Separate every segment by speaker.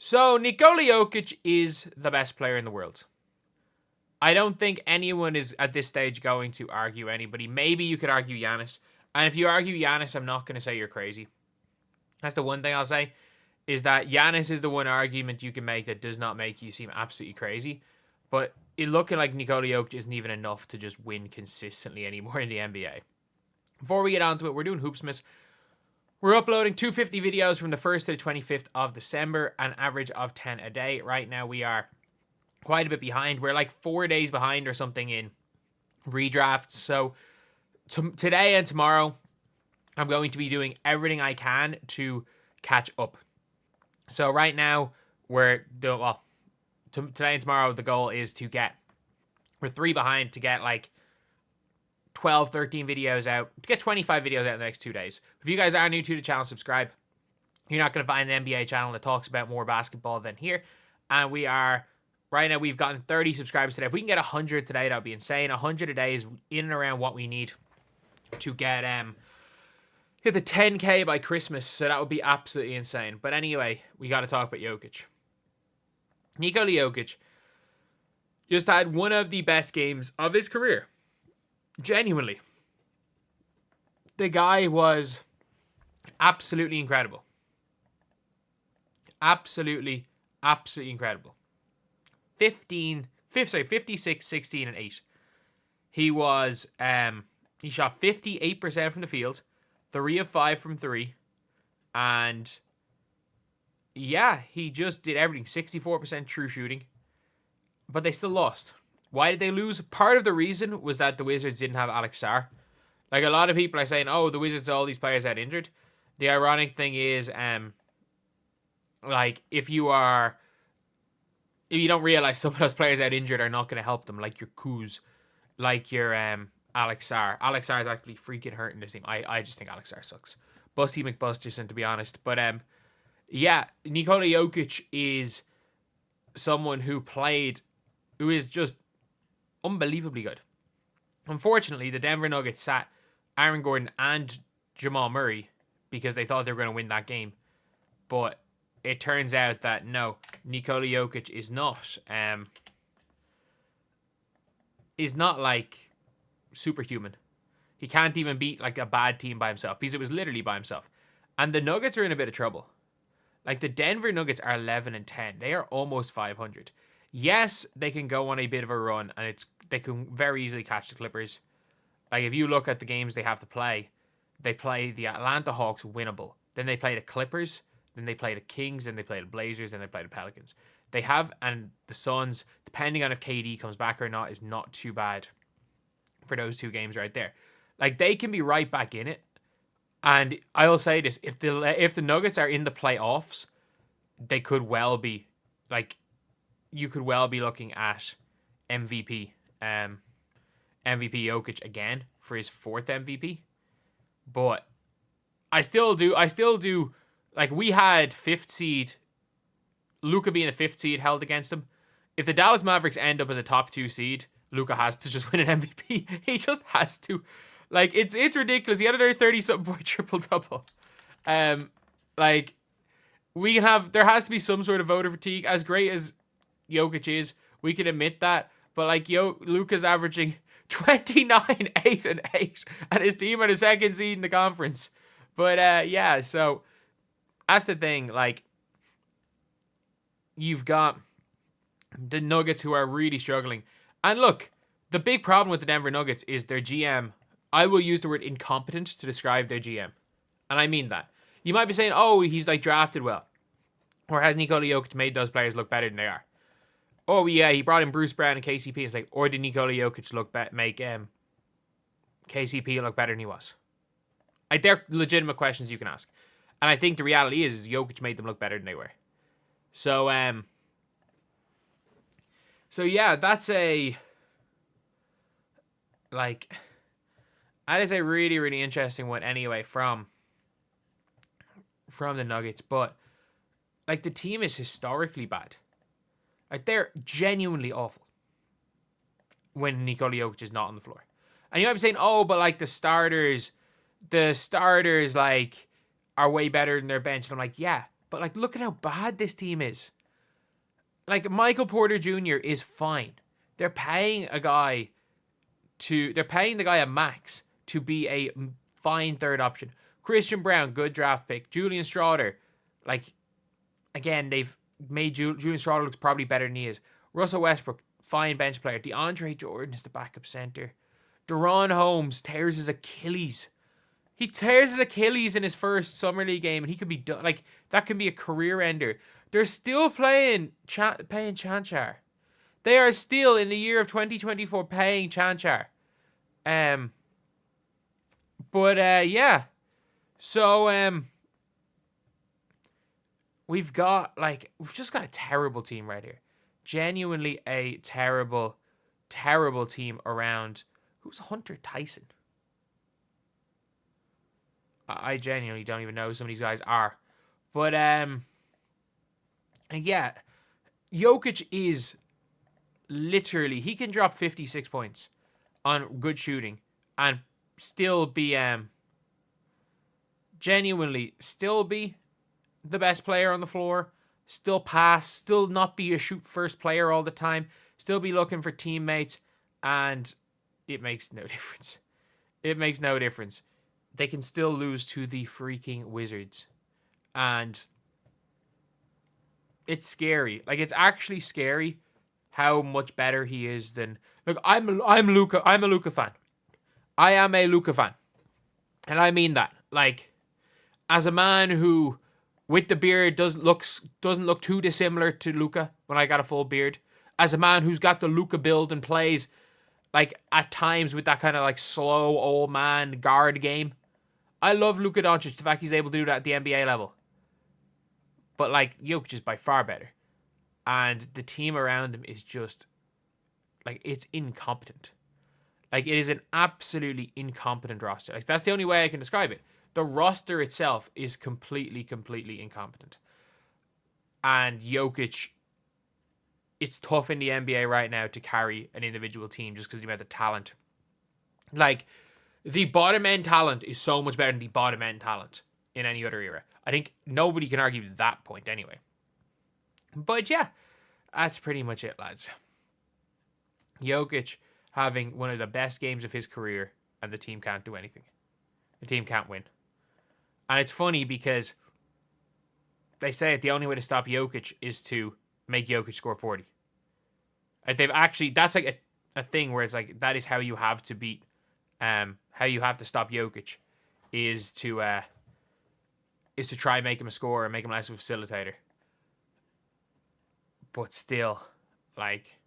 Speaker 1: So, Nikola Jokic is the best player in the world. I don't think anyone is at this stage going to argue anybody. Maybe you could argue Giannis. And if you argue Giannis, I'm not going to say you're crazy. That's the one thing I'll say, is that Giannis is the one argument you can make that does not make you seem absolutely crazy. But it looking like Nikola Jokic isn't even enough to just win consistently anymore in the NBA. Before we get on to it, we're doing Hoopsmas. We're uploading 250 videos from the 1st to the 25th of December, an average of 10 a day. Right now we are quite a bit behind. We're like 4 days behind or something in redrafts. So today and tomorrow, I'm going to be doing everything I can to catch up. So right now, we're doing, today and tomorrow, the goal is we're 3 behind to get like 12, 13 videos out, to get 25 videos out in the next 2 days. If you guys are new to the channel, subscribe. You're not going to find an NBA channel that talks about more basketball than here. And right now, we've gotten 30 subscribers today. If we can get 100 today, that would be insane. 100 a day is in and around what we need to get hit the 10K by Christmas. So that would be absolutely insane. But anyway, we got to talk about Jokic. Nikola Jokic just had one of the best games of his career. Genuinely. The guy was absolutely incredible. Absolutely incredible. 56, 16, and 8. He shot 58% from the field, 3 of 5 from 3, and yeah, he just did everything. 64% true shooting, but they still lost. Why did they lose? Part of the reason was that the Wizards didn't have Alex Sarr. Like, a lot of people are saying, oh, the Wizards, all these players out injured. The ironic thing is, like, if you don't realize some of those players out injured are not going to help them, like your Kuz, like your Alex Sarr. Alex Sarr is actually freaking hurting this team. I just think Alex Sarr sucks. Busty McBusterson, to be honest. But yeah, Nikola Jokic is someone who is just unbelievably good. Unfortunately, the Denver Nuggets sat Aaron Gordon and Jamal Murray because they thought they were going to win that game. But it turns out that no, Nikola Jokic is not like superhuman. He can't even beat like a bad team by himself because it was literally by himself. And the Nuggets are in a bit of trouble. Like, the Denver Nuggets are 11-10. They are almost 500. Yes, they can go on a bit of a run, and they can very easily catch the Clippers. Like, if you look at the games they have to play, they play the Atlanta Hawks winnable. Then they play the Clippers, then they play the Kings, then they play the Blazers, then they play the Pelicans. And the Suns, depending on if KD comes back or not, is not too bad for those 2 games right there. Like, they can be right back in it. And I'll say this, if the Nuggets are in the playoffs, they could well be, like, you could well be looking at MVP Jokic again for his 4th MVP. But I still do, like, we had 5th seed, Luka being the 5th seed held against him. If the Dallas Mavericks end up as a top 2 seed, Luka has to just win an MVP. He just has to. Like, it's ridiculous. He had another 30-something point triple-double. Like, there has to be some sort of voter fatigue. As great as Jokic is, we can admit that. But, like, Luka's averaging 29, 8, and 8. And his team are the 2nd seed in the conference. But, yeah, so that's the thing. Like, you've got the Nuggets who are really struggling. And look, the big problem with the Denver Nuggets is their GM. I will use the word incompetent to describe their GM. And I mean that. You might be saying, oh, he's like drafted well. Or has Nikola Jokic made those players look better than they are? Oh, yeah, he brought in Bruce Brown and KCP. It's like, or did Nikola Jokic make KCP look better than he was? Like, they're legitimate questions you can ask. And I think the reality is Jokic made them look better than they were. So, yeah, that is a really, really interesting one anyway from the Nuggets. But, like, the team is historically bad. Like, they're genuinely awful when Nikola Jokic is not on the floor. And you might be saying, oh, but, like, the starters, like, are way better than their bench. And I'm like, yeah. But, like, look at how bad this team is. Like, Michael Porter Jr. is fine. They're paying the guy a max to be a fine third option. Christian Brown, good draft pick. Julian Strawder, like, again, they've made Julian Strawder look probably better than he is. Russell Westbrook, fine bench player. DeAndre Jordan is the backup center. Deron Holmes tears his Achilles. He tears his Achilles in his first Summer League game, and he could be done. Like, that can be a career ender. They're still paying Chanchar. They are still, in the year of 2024, paying Chanchar. Yeah. So, we've just got a terrible team right here. Genuinely a terrible, terrible team around. Who's Hunter Tyson? I genuinely don't even know who some of these guys are. But, yeah. Jokic is literally, he can drop 56 points on good shooting and still be, genuinely, still be the best player on the floor, still pass, still not be a shoot first player all the time, still be looking for teammates, and it makes no difference. It makes no difference. They can still lose to the freaking Wizards. And it's scary. Like, it's actually scary how much better he is than... Look, I'm Luka. I'm a Luka fan. I am a Luka fan. And I mean that. Like, as a man who, with the beard, doesn't look too dissimilar to Luka when I got a full beard. As a man who's got the Luka build and plays, like, at times with that kind of, like, slow old man guard game. I love Luka Doncic, the fact he's able to do that at the NBA level. But, like, Jokic is by far better. And the team around him is just, like, it's incompetent. Like, it is an absolutely incompetent roster. Like, that's the only way I can describe it. The roster itself is completely, completely incompetent. And Jokic, it's tough in the NBA right now to carry an individual team just because of the amount of talent. Like, the bottom end talent is so much better than the bottom end talent in any other era. I think nobody can argue that point anyway. But yeah, that's pretty much it, lads. Jokic having one of the best games of his career, and the team can't do anything. The team can't win. And it's funny because they say the only way to stop Jokic is to make Jokic score 40. Like, they've actually, that's like a thing where it's like, that is how you have to beat, how you have to stop Jokic is to try and make him a scorer and make him less of a facilitator. But still, like,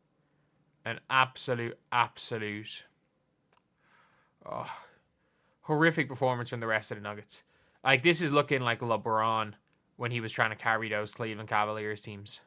Speaker 1: an absolute horrific performance from the rest of the Nuggets. Like, this is looking like LeBron when he was trying to carry those Cleveland Cavaliers teams.